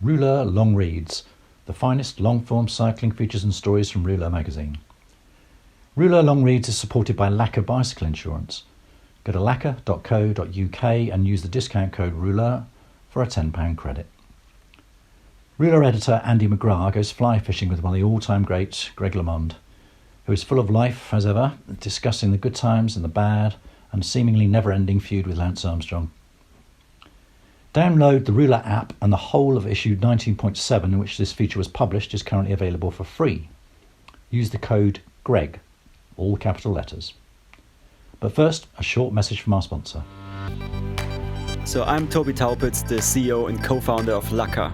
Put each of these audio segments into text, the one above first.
Rouleur Longreads, the finest long-form cycling features and stories from Rouleur magazine. Rouleur Longreads is supported by Lacquer Bicycle Insurance. Go to lacquer.co.uk and use the discount code Rouleur for a £10 credit. Rouleur editor Andy McGrath goes fly fishing with one of the all-time greats, Greg LeMond, who is full of life as ever, discussing the good times and the bad and seemingly never-ending feud with Lance Armstrong. Download the Rouleur app, and the whole of issue 19.7 in which this feature was published is currently available for free. Use the code GREG, all capital letters. But first, a short message from our sponsor. So I'm Toby Taupitz, the CEO and co-founder of Lacquer.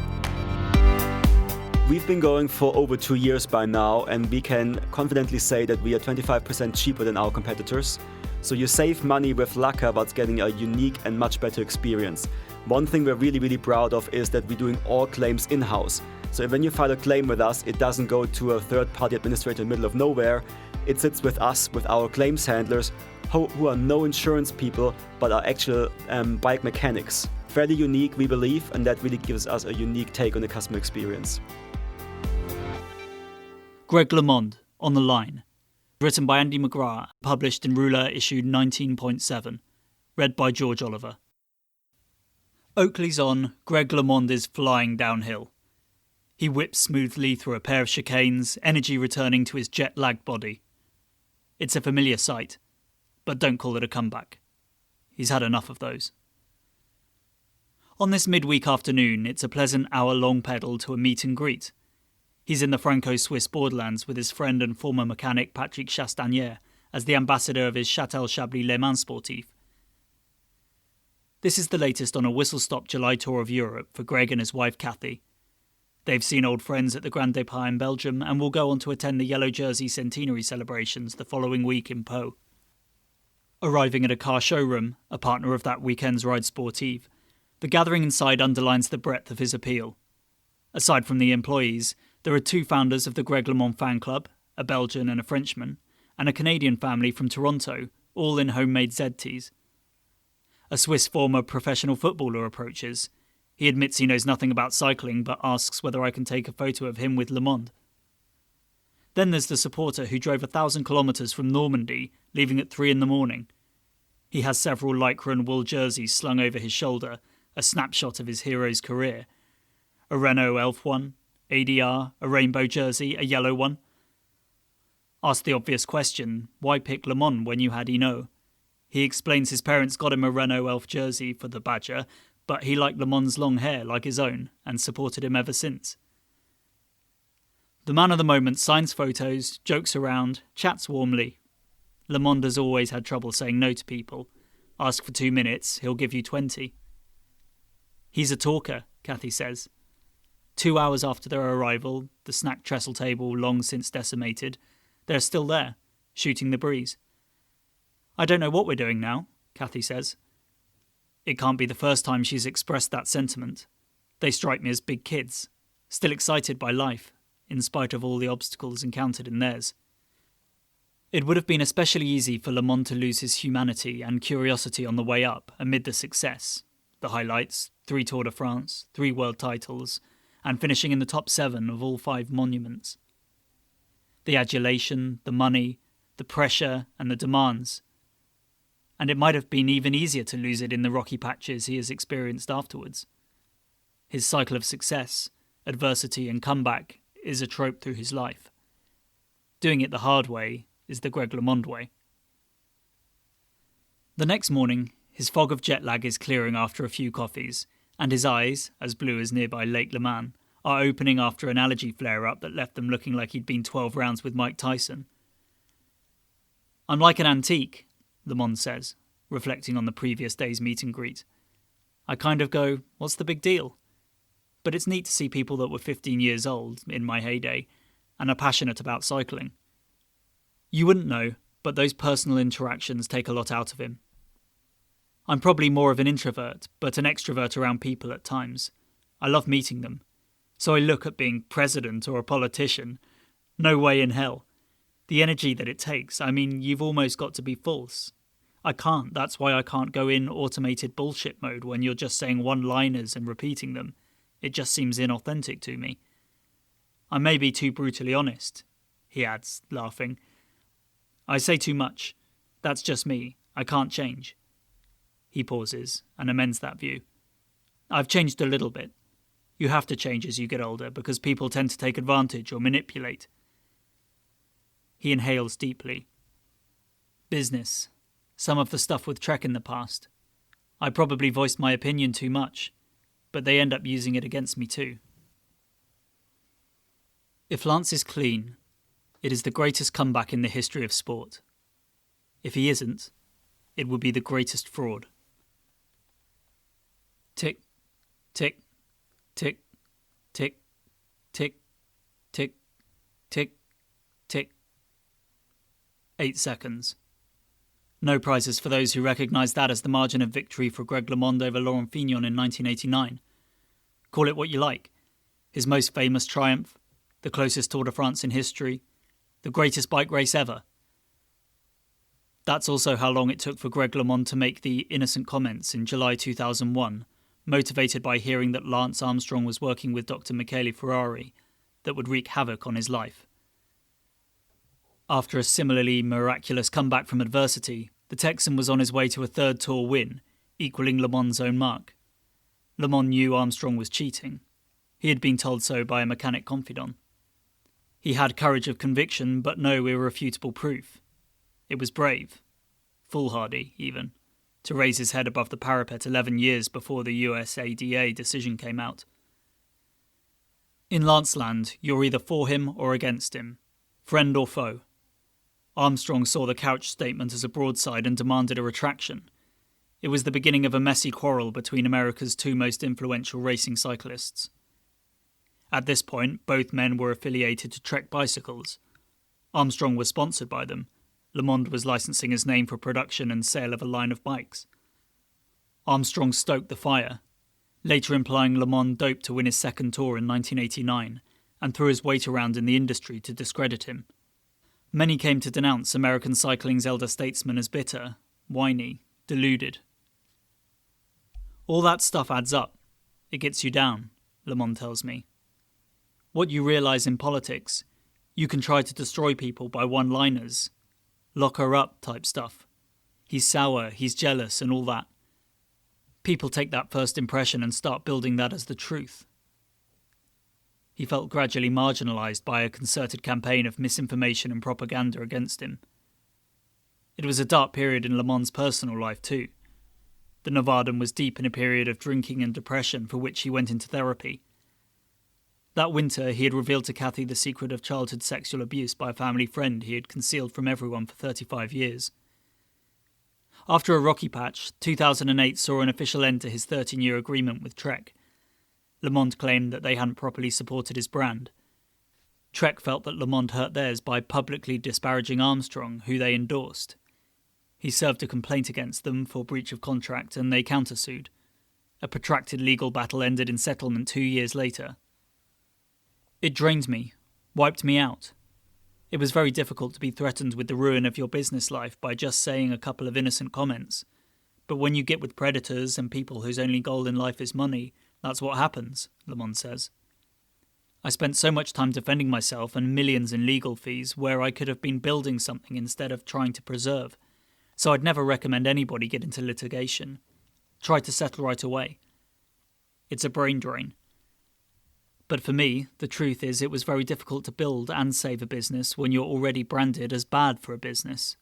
We've been going for over 2 years by now, and we can confidently say that we are 25% cheaper than our competitors. So you save money with Lacquer whilst getting a unique and much better experience. One thing we're really proud of is that we're doing all claims in-house. So when you file a claim with us, it doesn't go to a third-party administrator in the middle of nowhere. It sits with us, with our claims handlers, who are no insurance people, but are actual bike mechanics. Fairly unique, we believe, and that really gives us a unique take on the customer experience. Greg LeMond, On the Line. Written by Andy McGrath, published in Rouleur issue 19.7. Read by George Oliver. Oakley's on, Greg LeMond is flying downhill. He whips smoothly through a pair of chicanes, energy returning to his jet-lagged body. It's a familiar sight, but don't call it a comeback. He's had enough of those. On this midweek afternoon, it's a pleasant hour-long pedal to a meet and greet. He's in the Franco-Swiss borderlands with his friend and former mechanic Patrick Chastanier as the ambassador of his Châtel-Chablis LeMond Sportif. This is the latest on a whistle-stop July tour of Europe for Greg and his wife Kathy. They've seen old friends at the Grand Départ in Belgium and will go on to attend the Yellow Jersey centenary celebrations the following week in Pau. Arriving at a car showroom, a partner of that weekend's ride sportive, the gathering inside underlines the breadth of his appeal. Aside from the employees, there are two founders of the Greg LeMond fan club, a Belgian and a Frenchman, and a Canadian family from Toronto, all in homemade ZTs. A Swiss former professional footballer approaches. He admits he knows nothing about cycling, but asks whether I can take a photo of him with LeMond. Then there's the supporter who drove 1,000 kilometres from Normandy, leaving at 3 a.m. He has several lycra and wool jerseys slung over his shoulder, a snapshot of his hero's career. A Renault Elf one, ADR, a rainbow jersey, a yellow one. Asked the obvious question, why pick LeMond when you had Hinault? He explains his parents got him a Renault Elf jersey for the Badger, but he liked LeMond's long hair like his own and supported him ever since. The man of the moment signs photos, jokes around, chats warmly. LeMond has always had trouble saying no to people. Ask for 2 minutes, he'll give you 20. He's a talker, Kathy says. 2 hours after their arrival, the snack trestle table long since decimated, they're still there, shooting the breeze. I don't know what we're doing now, Kathy says. It can't be the first time she's expressed that sentiment. They strike me as big kids, still excited by life, in spite of all the obstacles encountered in theirs. It would have been especially easy for LeMond to lose his humanity and curiosity on the way up amid the success. The highlights, 3 Tour de France, 3 world titles, and finishing in the top 7 of all 5 monuments. The adulation, the money, the pressure and the demands. And it might have been even easier to lose it in the rocky patches he has experienced afterwards. His cycle of success, adversity and comeback is a trope through his life. Doing it the hard way is the Greg LeMond way. The next morning, his fog of jet lag is clearing after a few coffees, and his eyes, as blue as nearby Lake Leman, are opening after an allergy flare-up that left them looking like he'd been 12 rounds with Mike Tyson. I'm like an antique, LeMond says, reflecting on the previous day's meet and greet. I kind of go, what's the big deal? But it's neat to see people that were 15 years old, in my heyday, and are passionate about cycling. You wouldn't know, but those personal interactions take a lot out of him. I'm probably more of an introvert, but an extrovert around people at times. I love meeting them. So I look at being president or a politician. No way in hell. The energy that it takes, I mean, you've almost got to be false. I can't, that's why I can't go in automated bullshit mode when you're just saying one-liners and repeating them. It just seems inauthentic to me. I may be too brutally honest, he adds, laughing. I say too much. That's just me. I can't change. He pauses and amends that view. I've changed a little bit. You have to change as you get older because people tend to take advantage or manipulate. He inhales deeply. Business. Some of the stuff with Trek in the past. I probably voiced my opinion too much, but they end up using it against me too. If Lance is clean, it is the greatest comeback in the history of sport. If he isn't, it would be the greatest fraud. Tick, tick, tick, tick, tick, tick, tick, tick. 8 seconds. No prizes for those who recognise that as the margin of victory for Greg LeMond over Hinault and Fignon in 1989. Call it what you like. His most famous triumph, the closest Tour de France in history, the greatest bike race ever. That's also how long it took for Greg LeMond to make the innocent comments in July 2001, motivated by hearing that Lance Armstrong was working with Dr. Michele Ferrari, that would wreak havoc on his life. After a similarly miraculous comeback from adversity, the Texan was on his way to a third Tour win, equalling LeMond's own mark. LeMond knew Armstrong was cheating. He had been told so by a mechanic confidant. He had courage of conviction, but no irrefutable proof. It was brave, foolhardy even, to raise his head above the parapet 11 years before the USADA decision came out. In Lanceland, you're either for him or against him, friend or foe. Armstrong saw the couch statement as a broadside and demanded a retraction. It was the beginning of a messy quarrel between America's two most influential racing cyclists. At this point, both men were affiliated to Trek bicycles. Armstrong was sponsored by them. LeMond was licensing his name for production and sale of a line of bikes. Armstrong stoked the fire, later implying LeMond doped to win his second Tour in 1989 and threw his weight around in the industry to discredit him. Many came to denounce American cycling's elder statesman as bitter, whiny, deluded. All that stuff adds up. It gets you down, LeMond tells me. What you realise in politics, you can try to destroy people by one-liners, lock her up type stuff. He's sour, he's jealous and all that. People take that first impression and start building that as the truth. He felt gradually marginalised by a concerted campaign of misinformation and propaganda against him. It was a dark period in LeMond's personal life too. The Nevadan was deep in a period of drinking and depression for which he went into therapy. That winter he had revealed to Kathy the secret of childhood sexual abuse by a family friend he had concealed from everyone for 35 years. After a rocky patch, 2008 saw an official end to his 13-year agreement with Trek. LeMond claimed that they hadn't properly supported his brand. Trek felt that LeMond hurt theirs by publicly disparaging Armstrong, who they endorsed. He served a complaint against them for breach of contract and they countersued. A protracted legal battle ended in settlement 2 years later. It drained me, wiped me out. It was very difficult to be threatened with the ruin of your business life by just saying a couple of innocent comments. But when you get with predators and people whose only goal in life is money, that's what happens, LeMond says. I spent so much time defending myself and millions in legal fees where I could have been building something instead of trying to preserve. So I'd never recommend anybody get into litigation. Try to settle right away. It's a brain drain. But for me, the truth is it was very difficult to build and save a business when you're already branded as bad for a business.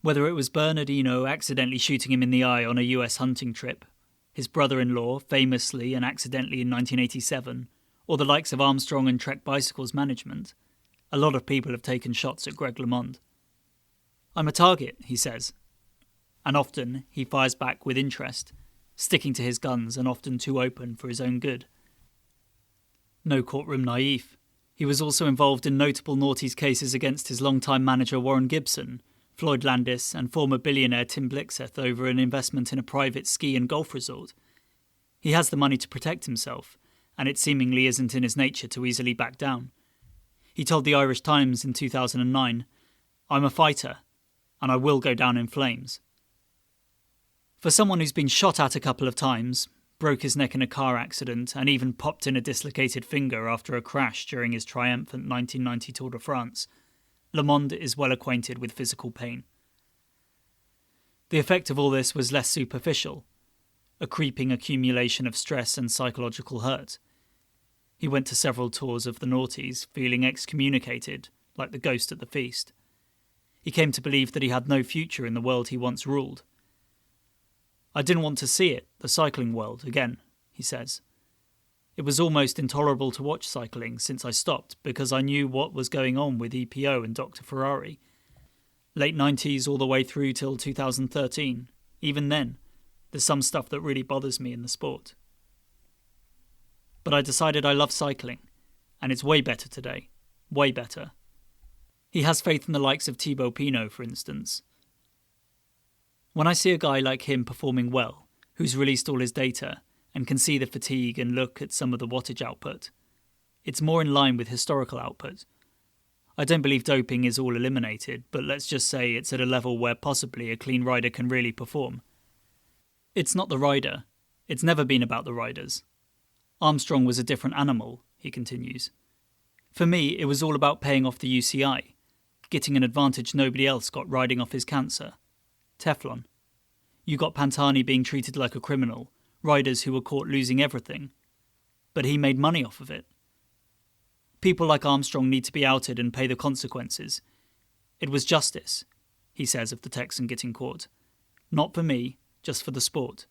Whether it was Bernard Hinault accidentally shooting him in the eye on a US hunting trip, his brother-in-law famously and accidentally in 1987, or the likes of Armstrong and Trek Bicycles management, a lot of people have taken shots at Greg LeMond. I'm a target, he says. And often he fires back with interest, sticking to his guns and often too open for his own good. No courtroom naive. He was also involved in notable naughties cases against his longtime manager Warren Gibson, Floyd Landis and former billionaire Tim Blixeth over an investment in a private ski and golf resort. He has the money to protect himself, and it seemingly isn't in his nature to easily back down. He told the Irish Times in 2009, "I'm a fighter, and I will go down in flames." For someone who's been shot at a couple of times, broke his neck in a car accident, and even popped in a dislocated finger after a crash during his triumphant 1990 Tour de France, LeMond is well acquainted with physical pain. The effect of all this was less superficial, a creeping accumulation of stress and psychological hurt. He went to several tours of the noughties, feeling excommunicated, like the ghost at the feast. He came to believe that he had no future in the world he once ruled. I didn't want to see it, the cycling world, again, he says. It was almost intolerable to watch cycling since I stopped because I knew what was going on with EPO and Dr. Ferrari. Late 90s all the way through till 2013. Even then, there's some stuff that really bothers me in the sport. But I decided I love cycling, and it's way better today. Way better. He has faith in the likes of Thibaut Pinot, for instance. When I see a guy like him performing well, who's released all his data, and can see the fatigue and look at some of the wattage output, it's more in line with historical output. I don't believe doping is all eliminated, but let's just say it's at a level where possibly a clean rider can really perform. It's not the rider. It's never been about the riders. Armstrong was a different animal, he continues. For me, it was all about paying off the UCI, getting an advantage nobody else got riding off his cancer. Teflon. You got Pantani being treated like a criminal, riders who were caught losing everything. But he made money off of it. People like Armstrong need to be outed and pay the consequences. It was justice, he says of the Texan getting caught. Not for me, just for the sport.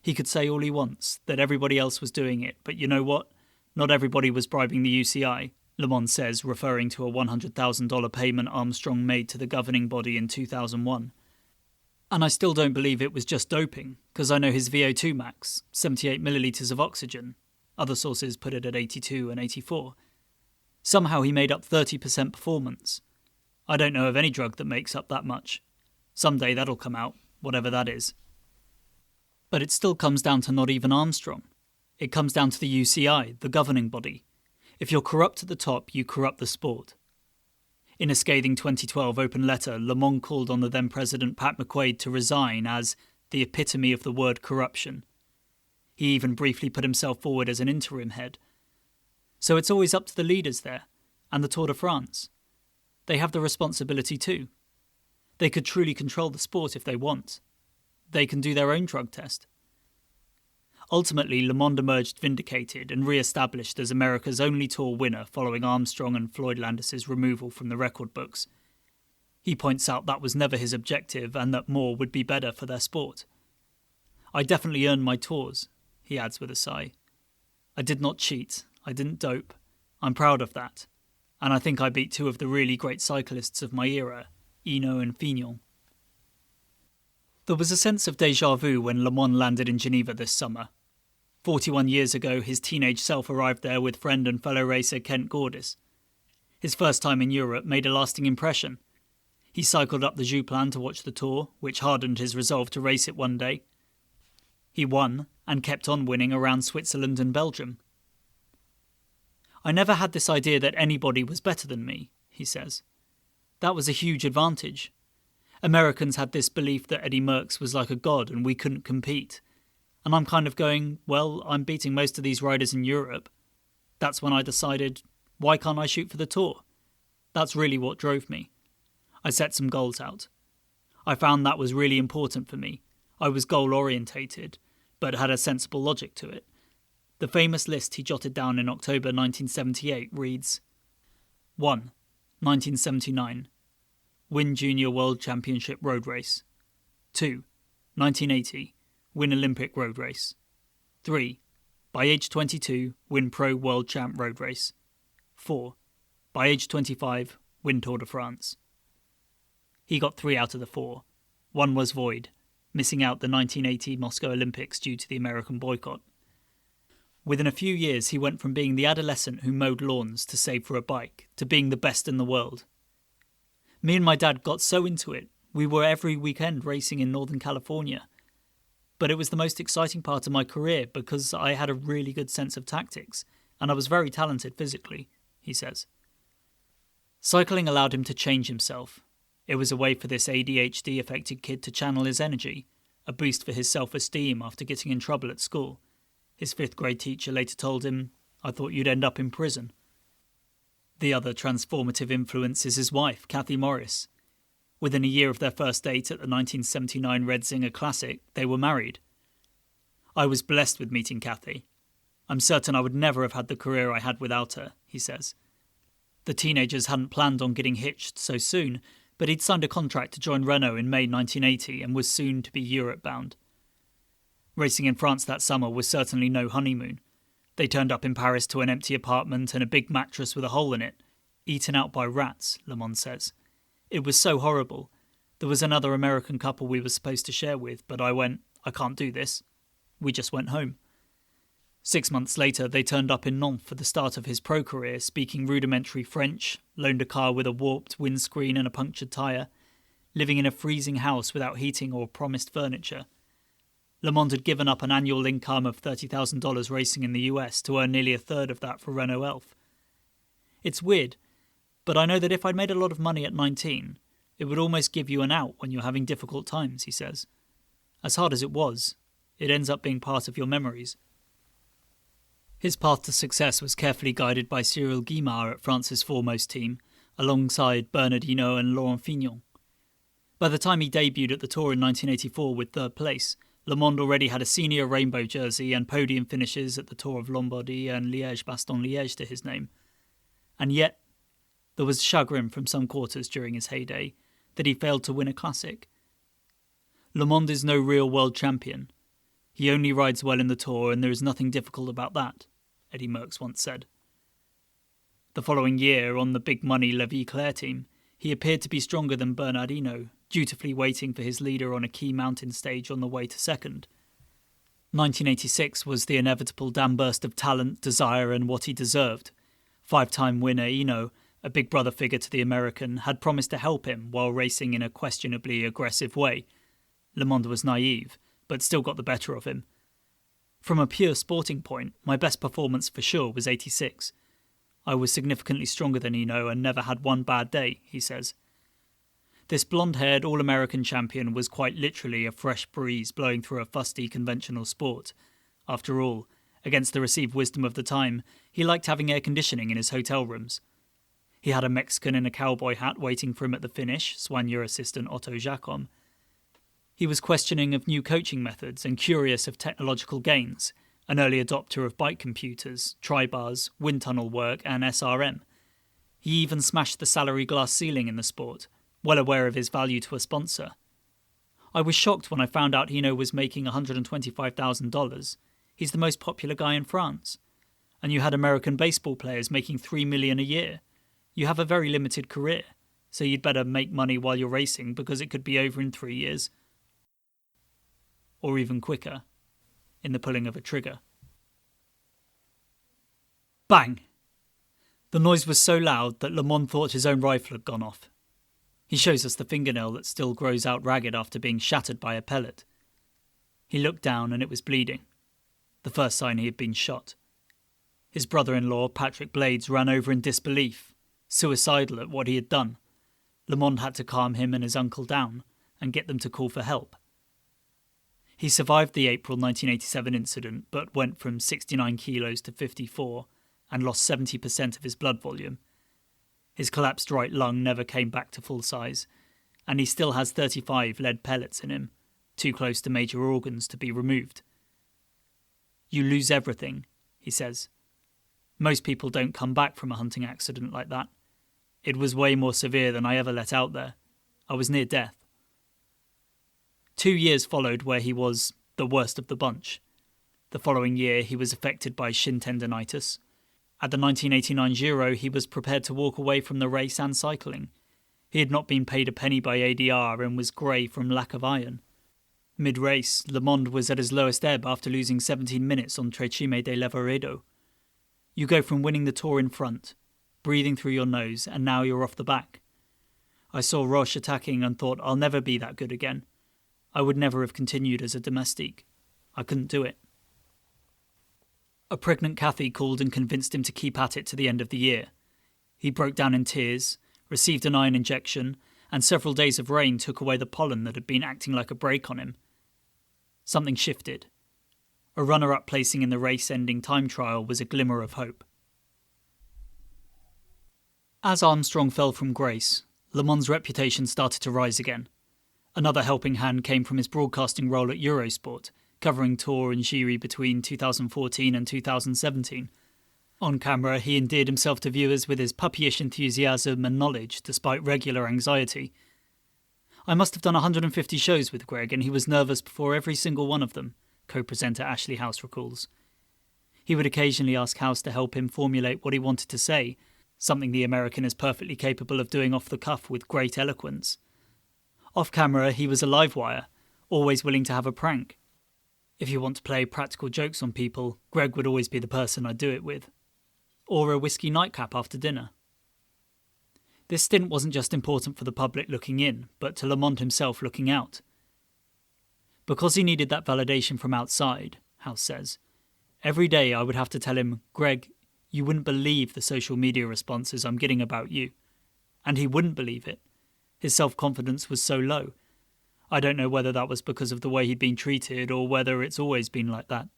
He could say all he wants, that everybody else was doing it, but you know what? Not everybody was bribing the UCI, LeMond says, referring to a $100,000 payment Armstrong made to the governing body in 2001. And I still don't believe it was just doping, because I know his VO2 max, 78 millilitres of oxygen. Other sources put it at 82 and 84. Somehow he made up 30% performance. I don't know of any drug that makes up that much. Someday that'll come out, whatever that is. But it still comes down to not even Armstrong. It comes down to the UCI, the governing body. If you're corrupt at the top, you corrupt the sport. In a scathing 2012 open letter, LeMond called on the then-President Pat McQuaid to resign as the epitome of the word corruption. He even briefly put himself forward as an interim head. So it's always up to the leaders there, and the Tour de France. They have the responsibility too. They could truly control the sport if they want. They can do their own drug test. Ultimately, LeMond emerged vindicated and re-established as America's only Tour winner following Armstrong and Floyd Landis's removal from the record books. He points out that was never his objective and that more would be better for their sport. I definitely earned my tours, he adds with a sigh. I did not cheat. I didn't dope. I'm proud of that. And I think I beat two of the really great cyclists of my era, Hinault and Fignon. There was a sense of déjà vu when LeMond landed in Geneva this summer. 41 years ago, his teenage self arrived there with friend and fellow racer Kent Gordis. His first time in Europe made a lasting impression. He cycled up the Jouplan to watch the Tour, which hardened his resolve to race it one day. He won, and kept on winning around Switzerland and Belgium. I never had this idea that anybody was better than me, he says. That was a huge advantage. Americans had this belief that Eddie Merckx was like a god and we couldn't compete. And I'm kind of going, well, I'm beating most of these riders in Europe. That's when I decided, why can't I shoot for the Tour? That's really what drove me. I set some goals out. I found that was really important for me. I was goal-orientated, but had a sensible logic to it. The famous list he jotted down in October 1978 reads: 1. 1979. Win Junior World Championship Road Race. 2. 1980. Win Olympic Road Race. 3. By age 22, win Pro World Champ Road Race. 4. By age 25, win Tour de France. He got 3 out of the 4. One was void, missing out the 1980 Moscow Olympics due to the American boycott. Within a few years, he went from being the adolescent who mowed lawns to save for a bike, to being the best in the world. Me and my dad got so into it, we were every weekend racing in Northern California. But it was the most exciting part of my career because I had a really good sense of tactics, and I was very talented physically, he says. Cycling allowed him to change himself. It was a way for this ADHD-affected kid to channel his energy, a boost for his self-esteem after getting in trouble at school. His 5th grade teacher later told him, "I thought you'd end up in prison." The other transformative influence is his wife, Kathy Morris. Within a year of their first date at the 1979 Red Zinger Classic, they were married. "I was blessed with meeting Kathy. I'm certain I would never have had the career I had without her," he says. The teenagers hadn't planned on getting hitched so soon, but he'd signed a contract to join Renault in May 1980 and was soon to be Europe-bound. Racing in France that summer was certainly no honeymoon. They turned up in Paris to an empty apartment and a big mattress with a hole in it, eaten out by rats, LeMond says. "It was so horrible. There was another American couple we were supposed to share with, but I went, I can't do this. We just went home." 6 months later, they turned up in Nantes for the start of his pro career, speaking rudimentary French, loaned a car with a warped windscreen and a punctured tyre, living in a freezing house without heating or promised furniture. LeMond had given up an annual income of $30,000 racing in the US to earn nearly a third of that for Renault Elf. "It's weird, but I know that if I'd made a lot of money at 19, it would almost give you an out when you're having difficult times," he says. "As hard as it was, it ends up being part of your memories." His path to success was carefully guided by Cyril Guimard at France's foremost team, alongside Bernard Hinault and Hinault and Fignon. By the time he debuted at the Tour in 1984 with 3rd place, LeMond already had a senior rainbow jersey and podium finishes at the Tour of Lombardie and Liège-Bastogne-Liège to his name. And yet, there was chagrin from some quarters during his heyday that he failed to win a classic. LeMond is no real world champion. He only rides well in the Tour, and there is nothing difficult about that, Eddie Merckx once said. The following year, on the big money Le Viclair team, he appeared to be stronger than Bernard Hinault, dutifully waiting for his leader on a key mountain stage on the way to 2nd. 1986 was the inevitable dam burst of talent, desire, and what he deserved. 5-time winner Hinault, a big brother figure to the American, had promised to help him while racing in a questionably aggressive way. LeMond was naive, but still got the better of him. "From a pure sporting point, my best performance for sure was 86. I was significantly stronger than Hinault and never had one bad day," he says. This blonde-haired All-American champion was quite literally a fresh breeze blowing through a fusty conventional sport. After all, against the received wisdom of the time, he liked having air conditioning in his hotel rooms. He had a Mexican in a cowboy hat waiting for him at the finish, soigneur assistant Otto Jacom. He was questioning of new coaching methods and curious of technological gains, an early adopter of bike computers, tri-bars, wind tunnel work and SRM. He even smashed the salary glass ceiling in the sport, well aware of his value to a sponsor. "I was shocked when I found out Hinault was making $125,000. He's the most popular guy in France. And you had American baseball players making $3 million a year. You have a very limited career, so you'd better make money while you're racing because it could be over in 3 years. Or even quicker, in the pulling of a trigger." Bang! The noise was so loud that LeMond thought his own rifle had gone off. He shows us the fingernail that still grows out ragged after being shattered by a pellet. He looked down and it was bleeding, the first sign he had been shot. His brother-in-law, Patrick Blades, ran over in disbelief, suicidal at what he had done. LeMond had to calm him and his uncle down and get them to call for help. He survived the April 1987 incident, but went from 69 kilos to 54 and lost 70% of his blood volume. His collapsed right lung never came back to full size, and he still has 35 lead pellets in him, too close to major organs to be removed. "You lose everything," he says. "Most people don't come back from a hunting accident like that. It was way more severe than I ever let out there. I was near death." 2 years followed where he was the worst of the bunch. The following year he was affected by shin tendinitis. At the 1989 Giro he was prepared to walk away from the race and cycling. He had not been paid a penny by ADR and was grey from lack of iron. Mid-race, LeMond was at his lowest ebb after losing 17 minutes on Trecime de Lavaredo. You go from winning the Tour in front, breathing through your nose, and now you're off the back. I saw Roche attacking and thought, I'll never be that good again. I would never have continued as a domestique. I couldn't do it. A pregnant Kathy called and convinced him to keep at it to the end of the year. He broke down in tears, received an iron injection, and several days of rain took away the pollen that had been acting like a brake on him. Something shifted. A runner-up placing in the race-ending time trial was a glimmer of hope. As Armstrong fell from grace, LeMond's reputation started to rise again. Another helping hand came from his broadcasting role at Eurosport, covering Tour and Giri between 2014 and 2017. On camera, he endeared himself to viewers with his puppyish enthusiasm and knowledge, despite regular anxiety. I must have done 150 shows with Greg, and he was nervous before every single one of them, co-presenter Ashley House recalls. He would occasionally ask House to help him formulate what he wanted to say, something the American is perfectly capable of doing off the cuff with great eloquence. Off camera, he was a live wire, always willing to have a prank. If you want to play practical jokes on people, Greg would always be the person I'd do it with. Or a whiskey nightcap after dinner. This stint wasn't just important for the public looking in, but to LeMond himself looking out. Because he needed that validation from outside, House says, every day I would have to tell him, Greg, you wouldn't believe the social media responses I'm getting about you. And he wouldn't believe it. His self-confidence was so low. I don't know whether that was because of the way he'd been treated or whether it's always been like that.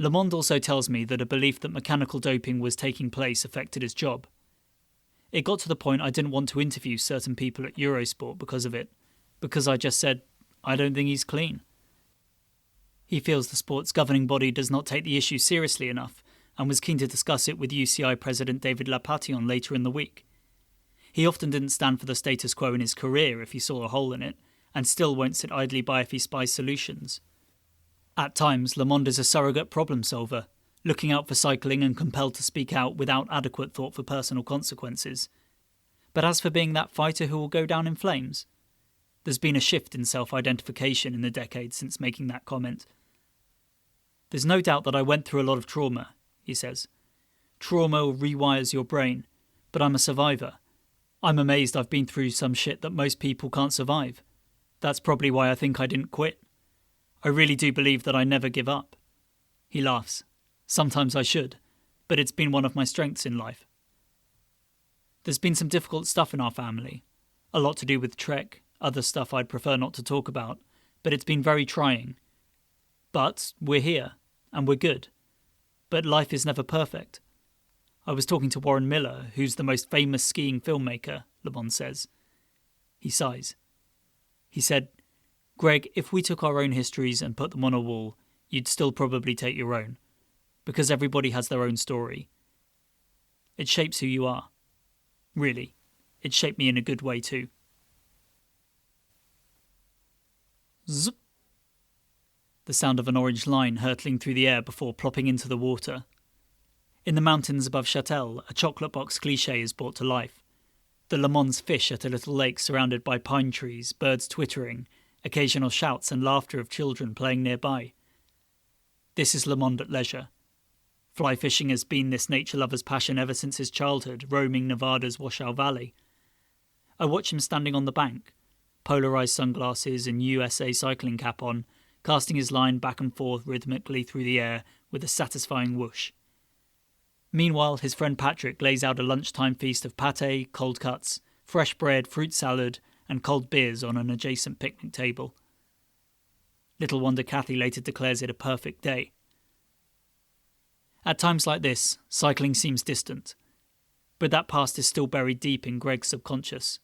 LeMond also tells me that a belief that mechanical doping was taking place affected his job. It got to the point I didn't want to interview certain people at Eurosport because of it, because I just said, I don't think he's clean. He feels the sport's governing body does not take the issue seriously enough, and was keen to discuss it with UCI President David Lapation later in the week. He often didn't stand for the status quo in his career if he saw a hole in it, and still won't sit idly by if he spies solutions. At times, LeMond is a surrogate problem solver, looking out for cycling and compelled to speak out without adequate thought for personal consequences. But as for being that fighter who will go down in flames, there's been a shift in self-identification in the decades since making that comment. There's no doubt that I went through a lot of trauma, he says. Trauma rewires your brain, but I'm a survivor. I'm amazed I've been through some shit that most people can't survive. That's probably why I think I didn't quit. I really do believe that I never give up. He laughs. Sometimes I should, but it's been one of my strengths in life. There's been some difficult stuff in our family. A lot to do with Trek, other stuff I'd prefer not to talk about, but it's been very trying. But we're here, and we're good. But life is never perfect. I was talking to Warren Miller, who's the most famous skiing filmmaker, LeMond says. He sighs. He said, Greg, if we took our own histories and put them on a wall, you'd still probably take your own. Because everybody has their own story. It shapes who you are. Really, it shaped me in a good way too. Zup. The sound of an orange line hurtling through the air before plopping into the water. In the mountains above Châtel, a chocolate box cliché is brought to life. The LeMonds fish at a little lake surrounded by pine trees, birds twittering, occasional shouts and laughter of children playing nearby. This is LeMond at leisure. Fly fishing has been this nature lover's passion ever since his childhood, roaming Nevada's Washoe Valley. I watch him standing on the bank, polarised sunglasses and USA cycling cap on, casting his line back and forth rhythmically through the air with a satisfying whoosh. Meanwhile, his friend Patrick lays out a lunchtime feast of pâté, cold cuts, fresh bread, fruit salad, and cold beers on an adjacent picnic table. Little wonder Kathy later declares it a perfect day. At times like this, cycling seems distant, but that past is still buried deep in Greg's subconscious.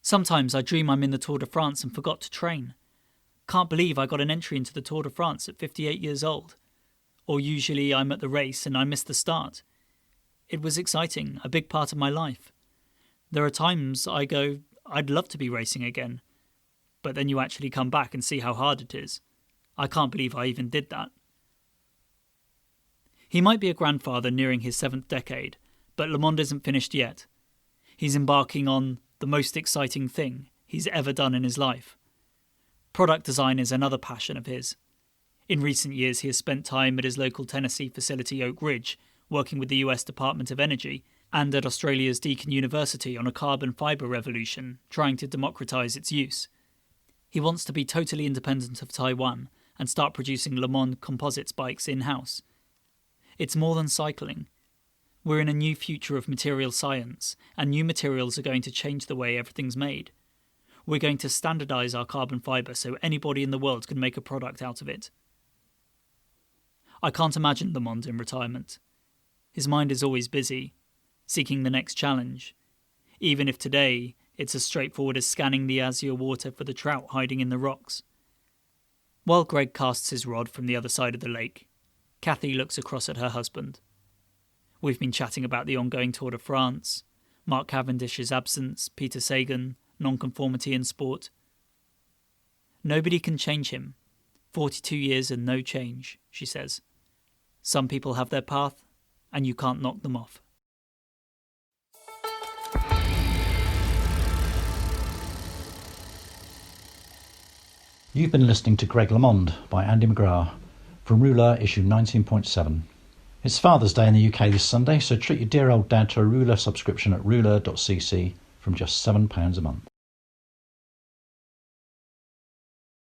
Sometimes I dream I'm in the Tour de France and forgot to train. Can't believe I got an entry into the Tour de France at 58 years old. Or usually I'm at the race and I miss the start. It was exciting, a big part of my life. There are times I go, I'd love to be racing again. But then you actually come back and see how hard it is. I can't believe I even did that. He might be a grandfather nearing his 7th decade, but LeMond isn't finished yet. He's embarking on the most exciting thing he's ever done in his life. Product design is another passion of his. In recent years, he has spent time at his local Tennessee facility Oak Ridge, working with the US Department of Energy, and at Australia's Deakin University on a carbon fibre revolution, trying to democratise its use. He wants to be totally independent of Taiwan and start producing LeMond composites bikes in-house. It's more than cycling. We're in a new future of material science, and new materials are going to change the way everything's made. We're going to standardise our carbon fibre so anybody in the world can make a product out of it. I can't imagine LeMond in retirement. His mind is always busy, seeking the next challenge, even if today it's as straightforward as scanning the azure water for the trout hiding in the rocks. While Greg casts his rod from the other side of the lake, Kathy looks across at her husband. We've been chatting about the ongoing Tour de France, Mark Cavendish's absence, Peter Sagan, nonconformity in sport. Nobody can change him. 42 years and no change, she says. Some people have their path, and you can't knock them off. You've been listening to Greg LeMond by Andy McGrath from Rouleur issue 19.7. It's Father's Day in the UK this Sunday, so treat your dear old dad to a Rouleur subscription at rouleur.cc from just £7 a month.